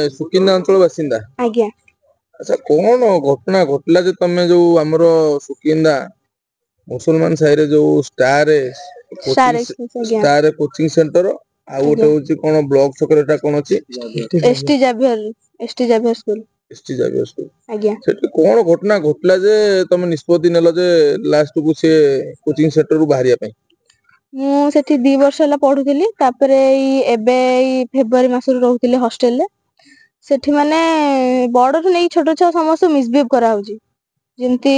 सुकिंदा अंचल बासिंदा आज्ञा अच्छा कौन घटना घटला जे तमे जो हमरो सुकिंदा मुसलमान साहिरे जो स्टार कोचिंग सेंटर आ गोटे होची कोन ब्लॉक सेक्रेटरी कोन अछि एसटी जाभियर स्कूल आज्ञा सेठी कोन घटना घटला जे तमे निष्पत्ति नेलो जे लास्ट को से कोचिंग सेंटर रु बाहरिया पई मु सेठी 2 वर्ष होला पढुथिली तापरे एबे फेब्रुआरी मासरु रहउथिली हॉस्टल ले सेठी माने बड़ नै छोटो छ समस्त मिसबिहेव करा होची जेंती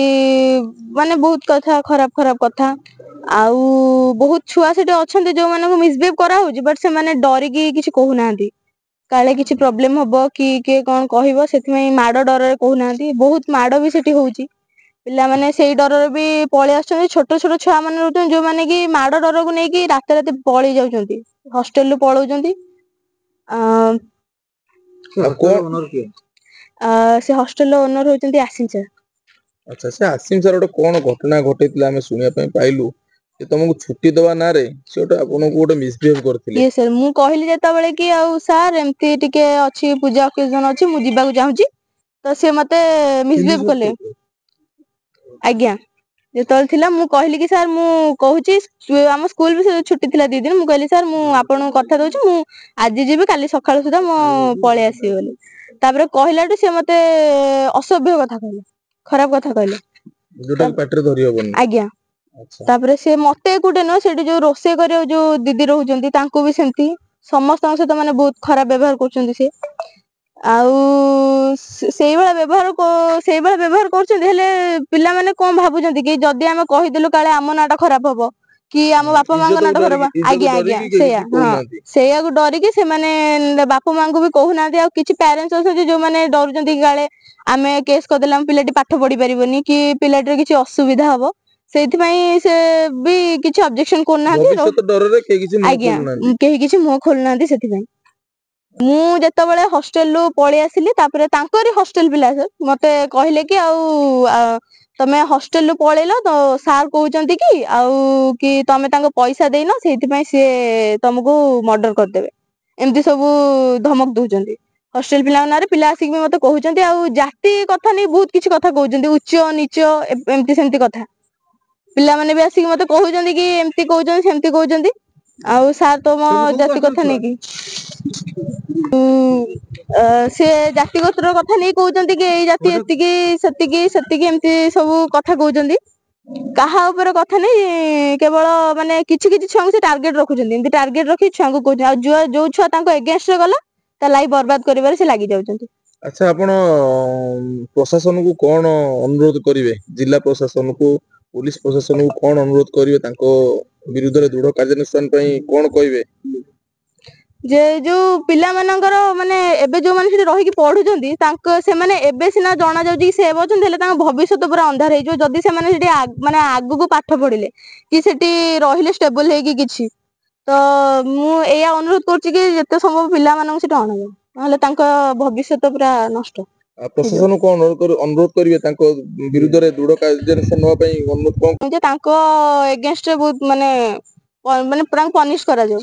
माने बहुत कथा खराब खराब कथा आउ बहुत छुआ सेठी अछंती जो माने को मिसबिहेव करा होची बट से माने डरी की किछि कहू नांती काले किछि प्रॉब्लम हबो कि के कोन कहिबो सेठी में माडो डर रे कहू नांती बहुत माडो भी सेठी होची पिला माने सेही डर रे भी पळे आछन छोटो छोटो छुआ माने रहउछन जो माने की माडो डर को नै की राते राते पळे जाउछंती हॉस्टल लु पळौछंती ओनर के से हॉस्टल रो ओनर होचंती आसिम सर अच्छा से आसिम सर ओटे कोन घटना घटैतिला हमें सुनिया पई पाइलु कि तुमको छुट्टी दवा ना रे से ओटे आपन को ओटे मिसबिहेव करथिले ये सर मु कहली जेता बेले कि आ सर एम्ति टिके अछि पूजा ओकेजन अछि मु जिबा को चाहूची तो से मते मिसबिहेव कले आज्ञा जेतल थिला मु कहली कि सर मु कहूची हम स्कूल भी छुट्टी थिला 2 दिन मु कहली सर मु आपन कथा दोची मु आज जीबी काली सकाळ सुदा मो पळे आसी बोली तापरे कहिलाटू से मते असभ्य कथा कहले खराब कथा कहले जोटा पेटर धरि होबनी आज्ञा तापरे से मते कुटे न सेठी जो रोसे करे जो दीदी रहउचंती तांको भी सेंती समस्त सहित माने बहुत खराब व्यवहार करचंती से आउ सेही वाला व्यवहार करचंती हेले पिला माने कोन भाबुचंती कि जदी हम कहिदेलु काले आम नाटा खराब हबो कि आम बापा मांग नाटा खराब आज्ञा आज्ञा सेया हां सेया को डरी कि से माने बापा मांग को भी कहू नांती आ किछि पेरेंट्स अछंती जो माने डरुचंती काले आमे केस करदेला हम पिलाटी पाठ पढी परिबोनी कि पिलाटी किछि असुविधा हबो सेथि पई से भी किछि ऑब्जेक्शन कोन नांती भविष्यत डर रे के किछि मुंह खोलु नांती केही किछि मुंह खोलु नांती सेथि पई मु जेता बेले हॉस्टल लु पळे आसिली तापरे तांकोरी हॉस्टल पिला सर मते कहिले कि आउ तमे हॉस्टल लु पळेलो तो सर कहउचंती कि आउ कि तमे तांको पैसा देइनो सेथि पई से तुमको मर्डर कर देबे एम्ति सब धमक दउचंती हॉस्टल पिला नारे पिला आसी कि मते कहउचंती आउ जाति कथा नै बहुत किछि कथा कहउचंती उच्च नीच एम्ति सेम्ति कथा पिला माने भी आसी कि मते कहउचंती कि एम्ति कहउचंती सेम्ति कहउचंती आउ सर तो मो जाति कथा नै कि से जाति गोत्र कथा नै कहउचंती कि एई जाति एतिकी सेतिकी एम्ति सब कथा कहउचंती काहा ऊपर कथा नै केवल माने किछि किछि छुआ से टारगेट रखुचंती एम्ति टारगेट रखि छुआ को कहउचंती आ जो छुआ तांको अगेंस्ट रे गला ता लाइफ बर्बाद करिवार से लागि जाउचंती अच्छा आपण प्रशासन को कोन अनुरोध करिवे जिला प्रशासन को पुलिस प्रशासन को कोन अनुरोध करिवे तांको विरुद्ध रे दृढ़ कार्यानुष्ठान पई कोन कहिवे जे जो पिला मानकर माने एबे जो माने सेठी रहि कि पढुचंती तांको से माने एबे सिना जाना जाउची से हेबोचंती हेले तांको भविष्यत पूरा अंधार हे जो जदी से माने सेठी माने आगु को पाठ पढिले कि सेठी रहिले स्टेबल हे कि किछि तो मु एया अनुरोध करछि कि जते संभव पिला मानन सेठी अणावे नहले तांको भविष्यत पूरा नष्ट प्रशासन को अनुरोध करिवे तांको विरुद्ध रे दृढ़ कार्यानुष्ठान नवा पई अनुरोध कोन जे तांको अगेंस्ट रे बहुत माने प्रांक पनिश करा जाउ